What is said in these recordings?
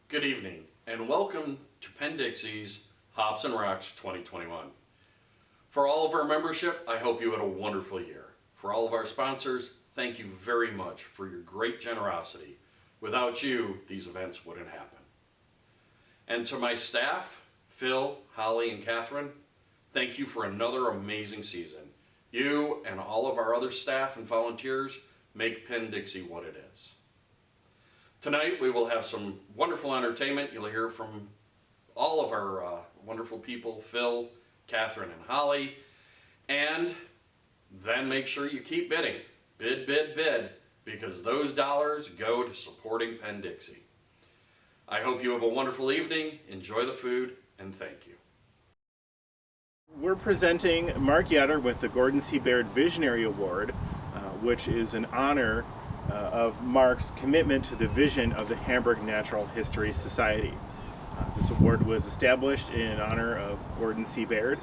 Good evening, and welcome to Penn Dixie's Hops and Rocks 2021. For all of our membership, I hope you had a wonderful year. For all of our sponsors, thank you very much for your great generosity. Without you, these events wouldn't happen. And to my staff, Phil, Holly, and Catherine, thank you for another amazing season. You and all of our other staff and volunteers make Penn Dixie what it is. Tonight we will have some wonderful entertainment. You'll hear from all of our wonderful people, Phil, Catherine, and Holly. And then make sure you keep bidding. Bid, bid, bid, because those dollars go to supporting Penn Dixie. I hope you have a wonderful evening, enjoy the food, and thank you. We're presenting Mark Yetter with the Gordon C. Baird Visionary Award, which is an honor of Mark's commitment to the vision of the Hamburg Natural History Society. This award was established in honor of Gordon C. Baird,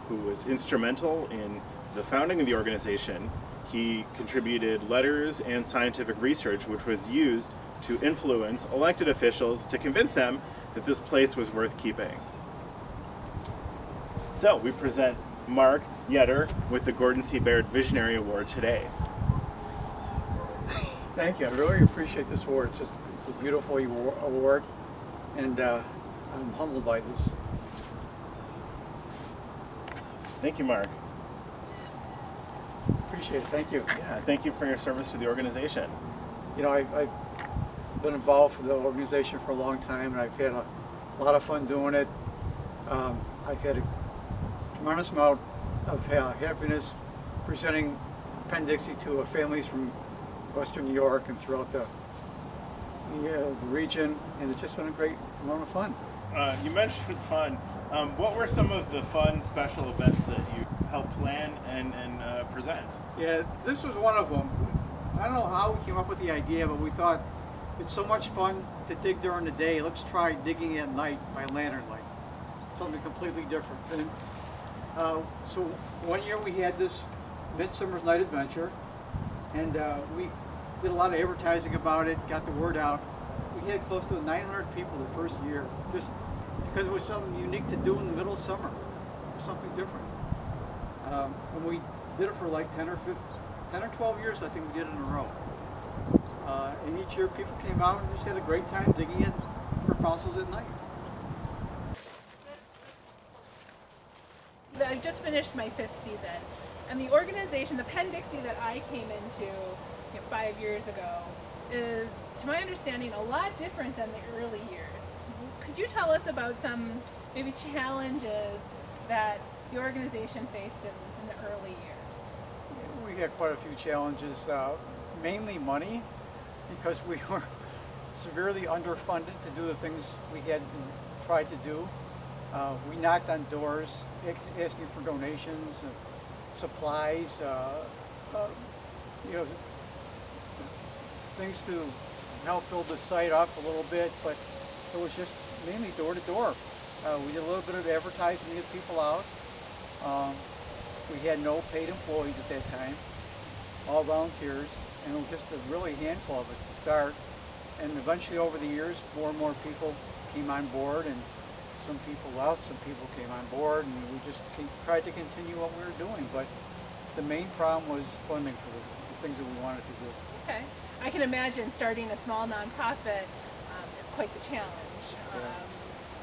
who was instrumental in the founding of the organization. He contributed letters and scientific research which was used to influence elected officials to convince them that this place was worth keeping. So we present Mark Yetter with the Gordon C. Baird Visionary Award today. Thank you. I really appreciate this award. It's a beautiful award, and I'm humbled by this. Thank you, Mark. Appreciate it. Thank you. Yeah, thank you for your service to the organization. You know, I've been involved with the organization for a long time, and I've had a lot of fun doing it. I've had a tremendous amount of happiness presenting Penn Dixie to families from Western New York and throughout the region, and it's just been a great amount of fun. You mentioned fun. What were some of the fun special events that you helped plan and present? Yeah, this was one of them. I don't know how we came up with the idea, but we thought it's so much fun to dig during the day. Let's try digging at night by lantern light. Something completely different. And, so one year we had this Midsummer's Night Adventure, and we did a lot of advertising about it, got the word out. We had close to 900 people the first year, just because it was something unique to do in the middle of summer. It was something different. And we did it for like 10 or 12 years, I think we did it in a row. And each year people came out and just had a great time digging in for fossils at night. I just finished my 5th season, and the organization, the Penn Dixie that I came into 5 years ago, is, to my understanding, a lot different than the early years. Could you tell us about some maybe challenges that the organization faced in the early years? We had quite a few challenges, mainly money, because we were severely underfunded to do the things we had tried to do. We knocked on doors asking for donations, supplies, things to help build the site up a little bit, but it was just mainly door to door. We did a little bit of advertising to get people out. We had no paid employees at that time, all volunteers, and it was just a really handful of us to start. And eventually over the years, more and more people came on board, and some people left, some people came on board, and we just tried to continue what we were doing. But the main problem was funding for the things that we wanted to do. Okay. I can imagine starting a small nonprofit is quite the challenge.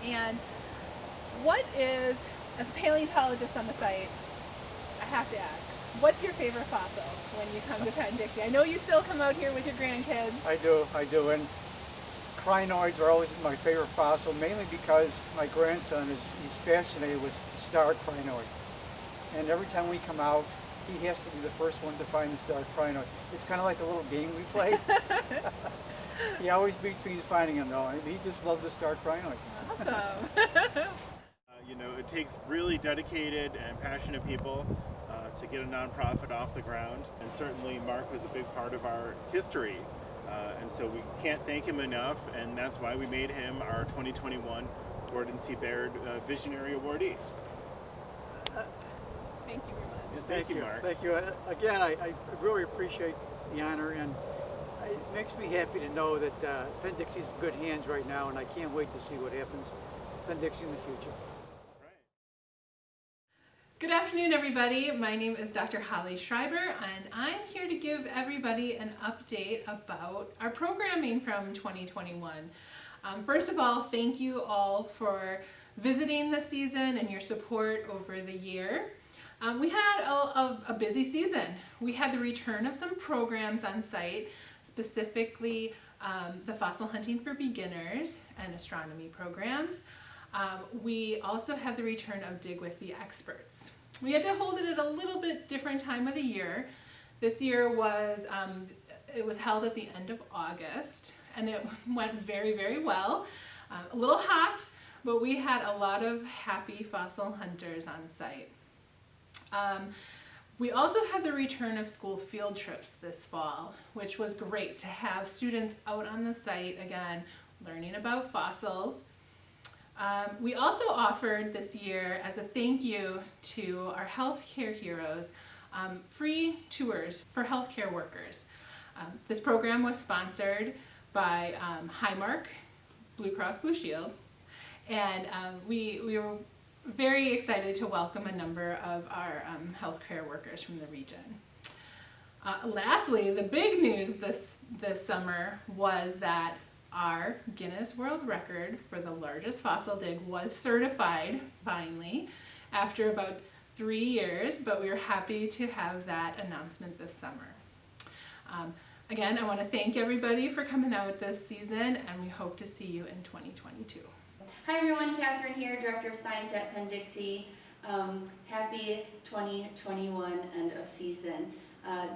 And what is, as a paleontologist on the site, I have to ask, what's your favorite fossil when you come to Penn Dixie? I know you still come out here with your grandkids. I do, and crinoids are always my favorite fossil, mainly because my grandson he's fascinated with star crinoids. And every time we come out, he has to be the first one to find the star crinoid. It's kind of like a little game we play. He always beats me in finding them, though. He just loves the star crinoids. Awesome. It takes really dedicated and passionate people to get a nonprofit off the ground, and certainly Mark was a big part of our history, and so we can't thank him enough, and that's why we made him our 2021 Gordon C. Baird Visionary Awardee. Thank you very much. Thank you, Mark. Thank you. Again, I really appreciate the honor, and it makes me happy to know that Penn Dixie's in good hands right now, and I can't wait to see what happens Penn Dixie in the future. Good afternoon, everybody. My name is Dr. Holly Schreiber, and I'm here to give everybody an update about our programming from 2021. First of all, thank you all for visiting the season and your support over the year. We had a busy season. We had the return of some programs on site, specifically the fossil hunting for beginners and astronomy programs. We also had the return of Dig with the Experts. We had to hold it at a little bit different time of the year. This year it was held at the end of August, and it went very, very well. A little hot, but we had a lot of happy fossil hunters on site. We also had the return of school field trips this fall, which was great to have students out on the site again, learning about fossils. We also offered this year, as a thank you to our healthcare heroes, free tours for healthcare workers. This program was sponsored by Highmark, Blue Cross Blue Shield, and we were very excited to welcome a number of our healthcare workers from the region. Lastly, the big news this summer was that our Guinness World Record for the largest fossil dig was certified finally after about 3 years, but we were happy to have that announcement this summer. Again, I want to thank everybody for coming out this season, and we hope to see you in 2022. Hi everyone, Catherine here, Director of Science at Penn Dixie. Happy 2021 end of season.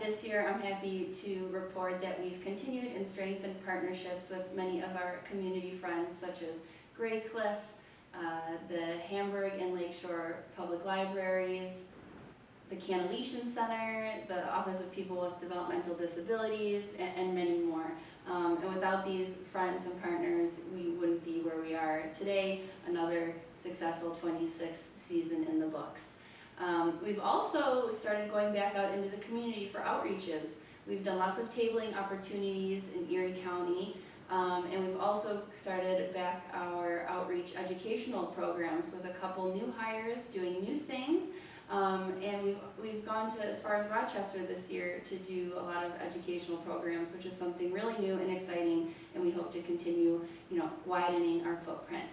This year I'm happy to report that we've continued and strengthened partnerships with many of our community friends such as Gray Cliff, the Hamburg and Lakeshore Public Libraries, the Konieczny Center, the Office of People with Developmental Disabilities, and many more. And without these friends and partners, we wouldn't be where we are today. Another successful 26th season in the books. We've also started going back out into the community for outreaches. We've done lots of tabling opportunities in Erie County, and we've also started back our outreach educational programs with a couple new hires doing new things. And we've gone to as far as Rochester this year to do a lot of educational programs, which is something really new and exciting, and we hope to continue, widening our footprint.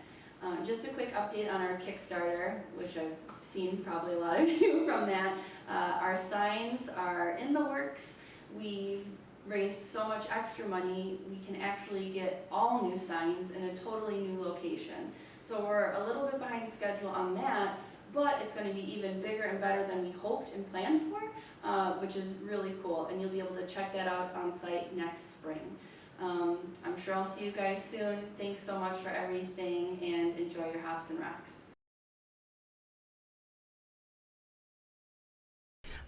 Just a quick update on our Kickstarter, which I've seen probably a lot of you from that. Our signs are in the works. We've raised so much extra money, we can actually get all new signs in a totally new location. So we're a little bit behind schedule on that, but it's going to be even bigger and better than we hoped and planned for, which is really cool, and you'll be able to check that out on site next spring. I'm sure I'll see you guys soon. Thanks so much for everything, and enjoy your hops and rocks.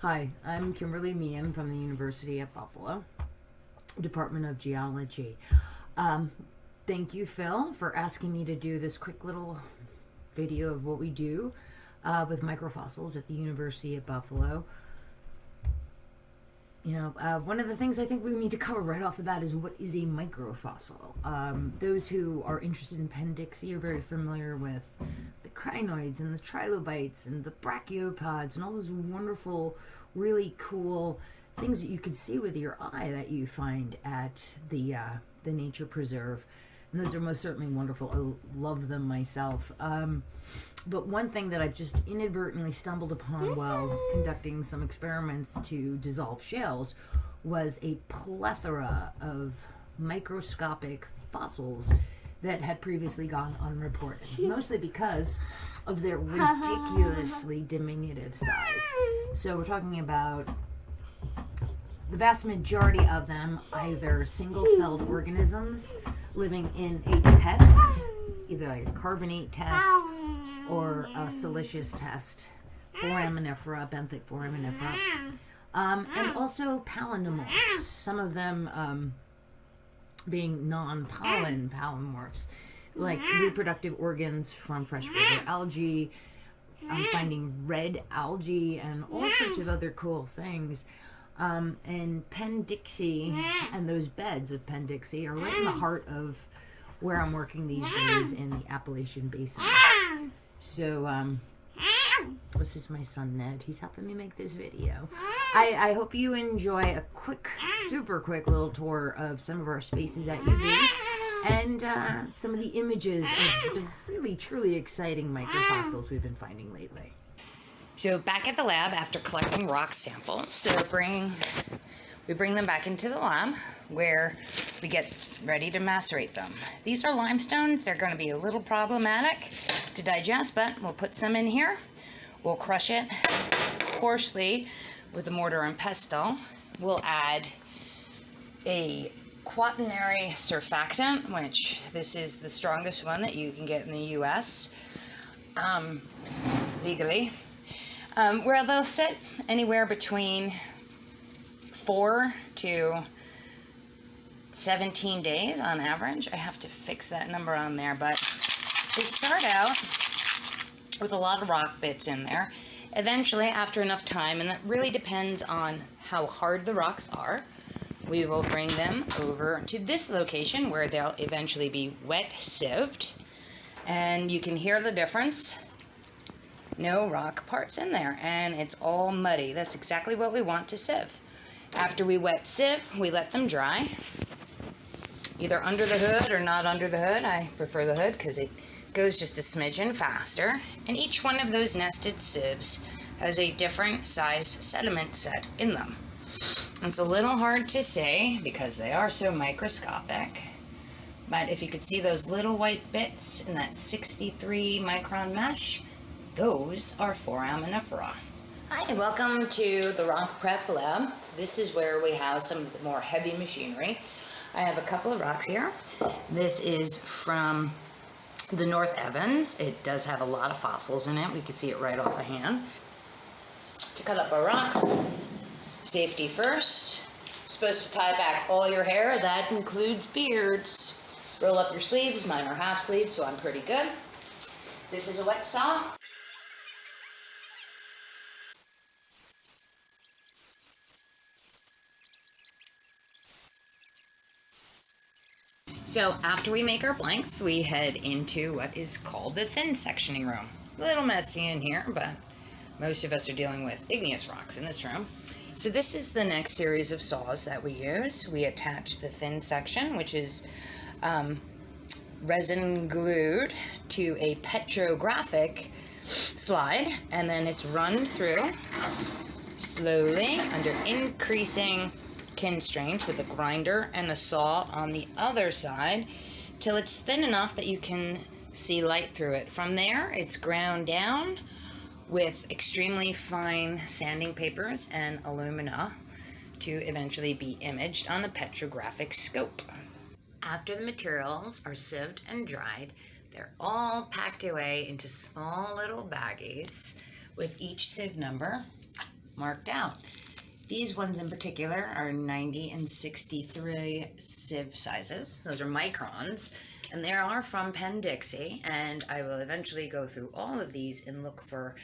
Hi, I'm Kimberly Meehan from the University of Buffalo, Department of Geology. Thank you, Phil, for asking me to do this quick little video of what we do with microfossils at the University of Buffalo. One of the things I think we need to cover right off the bat is what is a microfossil. Those who are interested in Penn Dixie are very familiar with the crinoids and the trilobites and the brachiopods and all those wonderful, really cool things that you could see with your eye that you find at the nature preserve. And those are most certainly wonderful. I love them myself. But one thing that I've just inadvertently stumbled upon while conducting some experiments to dissolve shales was a plethora of microscopic fossils that had previously gone unreported, mostly because of their ridiculously diminutive size. So we're talking about the vast majority of them either single-celled organisms living in a test, either like a carbonate test or a siliceous test, foraminifera, benthic foraminifera, and also palynomorphs, some of them being non-pollen polymorphs, like reproductive organs from freshwater algae. I'm finding red algae and all sorts of other cool things. And Penn Dixie and those beds of Penn Dixie are right in the heart of where I'm working these days in the Appalachian Basin. So, this is my son Ned. He's helping me make this video. I hope you enjoy a quick, super quick little tour of some of our spaces at UB and some of the images of the really, truly exciting microfossils we've been finding lately. So back at the lab, after collecting rock samples, we bring them back into the lab where we get ready to macerate them. These are limestones. They're going to be a little problematic to digest, but we'll put some in here. We'll crush it coarsely with a mortar and pestle. We'll add a quaternary surfactant, which this is the strongest one that you can get in the US legally, where they'll sit anywhere between 4 to 17 days on average. I have to fix that number on there, but they start out with a lot of rock bits in there. Eventually, after enough time, and that really depends on how hard the rocks are, we will bring them over to this location where they'll eventually be wet sieved. And you can hear the difference. No rock parts in there, and it's all muddy. That's exactly what we want to sieve. After we wet sieve, we let them dry, either under the hood or not under the hood. I prefer the hood because it goes just a smidgen faster. And each one of those nested sieves has a different size sediment set in them. It's a little hard to say because they are so microscopic, but if you could see those little white bits in that 63 micron mesh, those are foraminifera. Hi, welcome to the Rock Prep Lab. This is where we have some of the more heavy machinery. I have a couple of rocks here. This is from the North Evans. It does have a lot of fossils in it. We could see it right off the hand. To cut up our rocks, safety first. Supposed to tie back all your hair. That includes beards. Roll up your sleeves. Mine are half sleeves, so I'm pretty good. This is a wet saw. So after we make our blanks, we head into what is called the thin sectioning room. A little messy in here, but most of us are dealing with igneous rocks in this room. So this is the next series of saws that we use. We attach the thin section, which is resin glued to a petrographic slide, and then it's run through slowly under increasing constraints with a grinder and a saw on the other side till it's thin enough that you can see light through it. From there, it's ground down with extremely fine sanding papers and alumina to eventually be imaged on the petrographic scope. After the materials are sieved and dried, they're all packed away into small little baggies with each sieve number marked out. These ones in particular are 90 and 63 sieve sizes. Those are microns, and they are from Penn Dixie, and I will eventually go through all of these and look for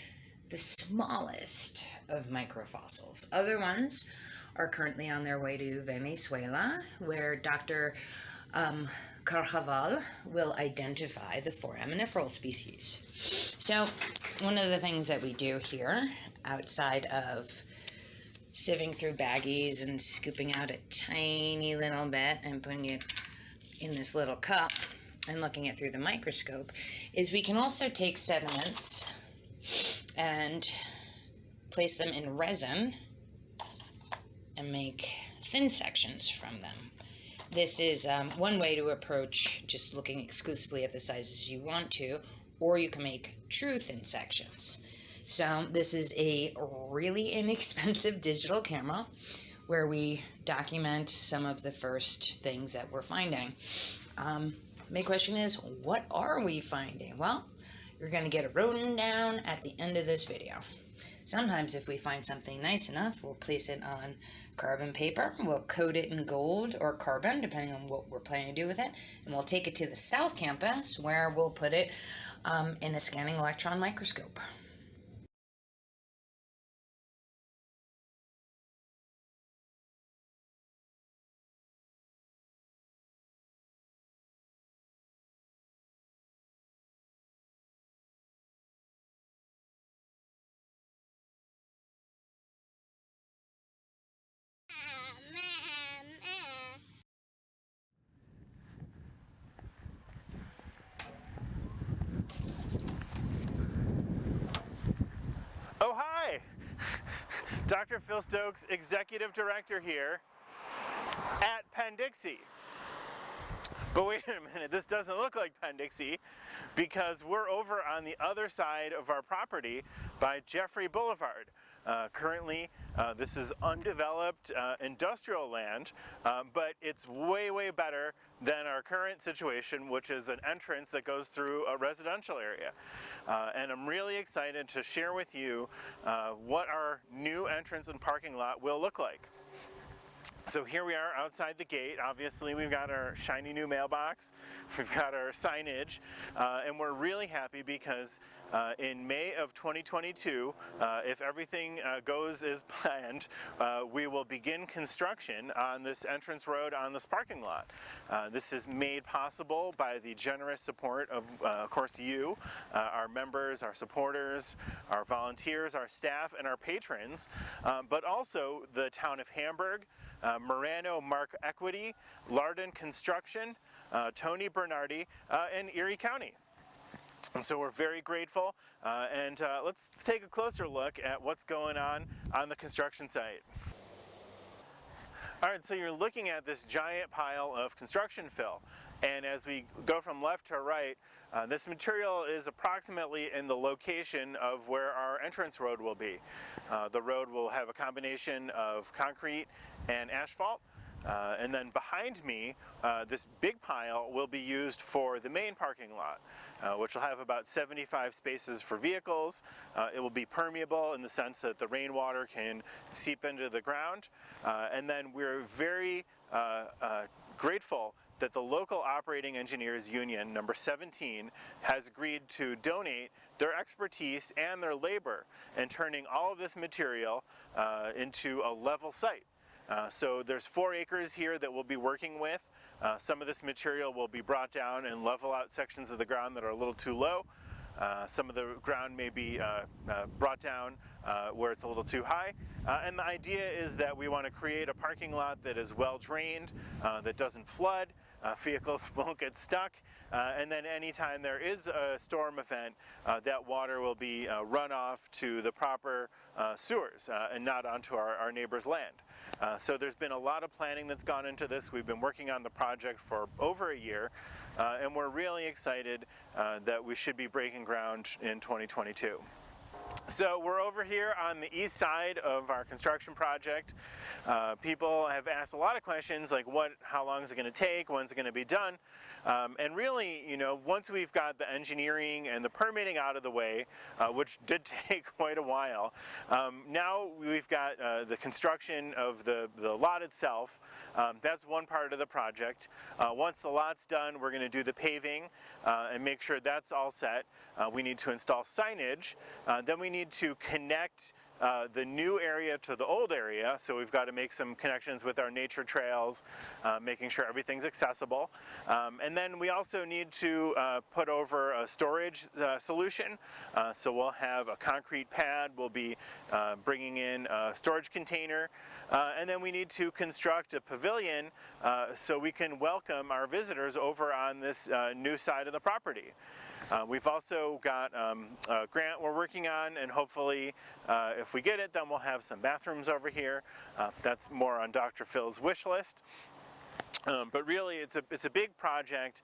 the smallest of microfossils. Other ones are currently on their way to Venezuela, where Dr. Carjaval will identify the foraminiferal species. So one of the things that we do here, outside of sieving through baggies and scooping out a tiny little bit and putting it in this little cup and looking it through the microscope, is we can also take sediments and place them in resin and make thin sections from them. This is one way to approach just looking exclusively at the sizes you want to, or you can make true thin sections. So this is a really inexpensive digital camera where we document some of the first things that we're finding. Main question is, what are we finding? Well, you're going to get a rundown at the end of this video. Sometimes if we find something nice enough, we'll place it on carbon paper. We'll coat it in gold or carbon, depending on what we're planning to do with it. And we'll take it to the South Campus, where we'll put it in a scanning electron microscope. Dr. Phil Stokes, Executive Director here at Penn Dixie. But wait a minute, this doesn't look like Penn Dixie because we're over on the other side of our property by Jeffrey Boulevard. Currently, this is undeveloped industrial land, but it's way, way better than our current situation, which is an entrance that goes through a residential area. And I'm really excited to share with you what our new entrance and parking lot will look like. So here we are outside the gate. Obviously we've got our shiny new mailbox, we've got our signage, and we're really happy because in May of 2022, if everything goes as planned, we will begin construction on this entrance road on this parking lot. This is made possible by the generous support of course, you, our members, our supporters, our volunteers, our staff, and our patrons, but also the town of Hamburg, Morano Mark Equity, Lardon Construction, Tony Bernardi, and Erie County. And so we're very grateful, and let's take a closer look at what's going on the construction site. All right, so you're looking at this giant pile of construction fill, and as we go from left to right, this material is approximately in the location of where our entrance road will be. The road will have a combination of concrete and asphalt, and then behind me, this big pile will be used for the main parking lot, which will have about 75 spaces for vehicles. It will be permeable in the sense that the rainwater can seep into the ground, and then we're very grateful that the local operating engineers union, number 17, has agreed to donate their expertise and their labor in turning all of this material into a level site. So there's 4 acres here that we'll be working with. Some of this material will be brought down and level out sections of the ground that are a little too low. Some of the ground may be brought down where it's a little too high. And the idea is that we want to create a parking lot that is well drained, that doesn't flood, vehicles won't get stuck, and then anytime there is a storm event, that water will be run off to the proper sewers and not onto our neighbor's land. So there's been a lot of planning that's gone into this. We've been working on the project for over a year, and we're really excited that we should be breaking ground in 2022. So we're over here on the east side of our construction project. People have asked a lot of questions like how long is it going to take, when's it going to be done? And really, you know, once we've got the engineering and the permitting out of the way, which did take quite a while, now we've got the construction of the lot itself. That's one part of the project. Once the lot's done, we're going to do the paving and make sure that's all set. We need to install signage. Then we need to connect the new area to the old area, so we've got to make some connections with our nature trails, making sure everything's accessible. And then we also need to put over a storage solution. So we'll have a concrete pad, we'll be bringing in a storage container, and then we need to construct a pavilion so we can welcome our visitors over on this new side of the property. We've also got a grant we're working on, and hopefully if we get it, then we'll have some bathrooms over here. That's more on Dr. Phil's wish list. But really, it's a big project.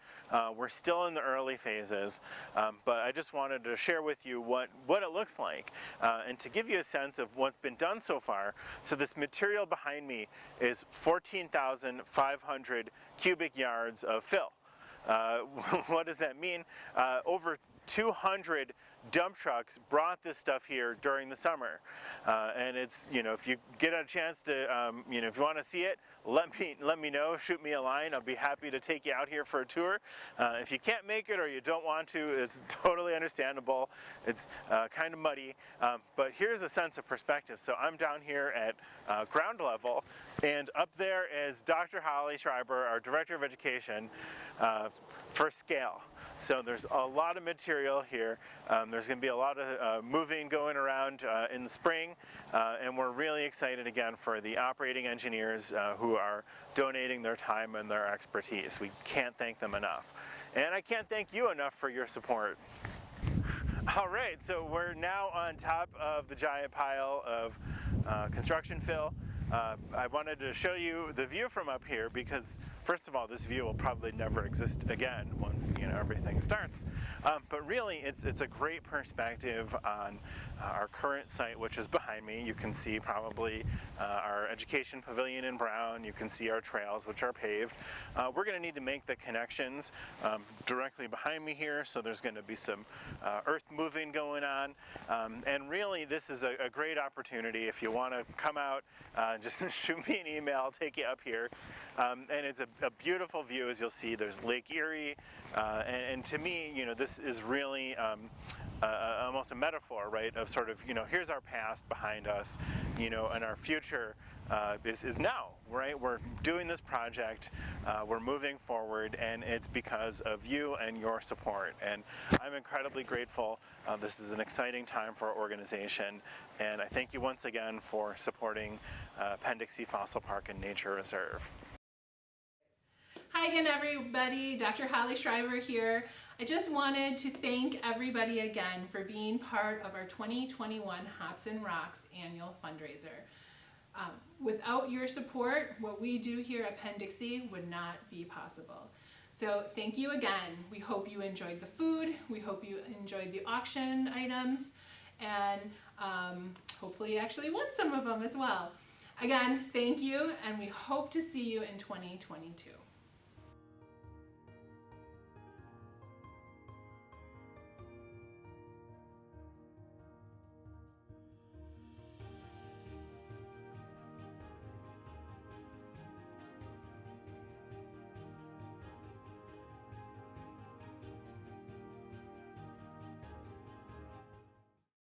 We're still in the early phases, but I just wanted to share with you what it looks like and to give you a sense of what's been done so far. So this material behind me is 14,500 cubic yards of fill. What does that mean? Over 200 dump trucks brought this stuff here during the summer, and it's, you know, if you get a chance to, you know, if you want to see it, let me know, shoot me a line. I'll be happy to take you out here for a tour. If you can't make it or you don't want to, it's totally understandable. It's kind of muddy, but here's a sense of perspective. So I'm down here at ground level, and up there is Dr. Holly Schreiber, our Director of Education, for scale. So there's a lot of material here. There's going to be a lot of moving going around in the spring, and we're really excited again for the operating engineers who are donating their time and their expertise. We can't thank them enough. And I can't thank you enough for your support. All right, so we're now on top of the giant pile of construction fill. I wanted to show you the view from up here because, first of all, this view will probably never exist again once everything starts. But really, it's a great perspective on our current site, which is behind me. You can see probably our education pavilion in brown. You can see our trails, which are paved. We're going to need to make the connections directly behind me here, so there's going to be some earth moving going on. And really, this is a great opportunity if you want to come out. Just shoot me an email, I'll take you up here. And it's a beautiful view, as you'll see. There's Lake Erie, and to me, this is really almost a metaphor, right, of sort of, here's our past behind us, and our future is now, right? We're doing this project, we're moving forward, and it's because of you and your support. And I'm incredibly grateful. This is an exciting time for our organization, and I thank you once again for supporting Penn Dixie Fossil Park and Nature Reserve. Hi again, everybody. Dr. Holly Schreiber here. I just wanted to thank everybody again for being part of our 2021 Hops and Rocks annual fundraiser. Without your support, what we do here at Penn Dixie would not be possible. So thank you again. We hope you enjoyed the food. We hope you enjoyed the auction items, and hopefully you actually won some of them as well. Again, thank you, and we hope to see you in 2022.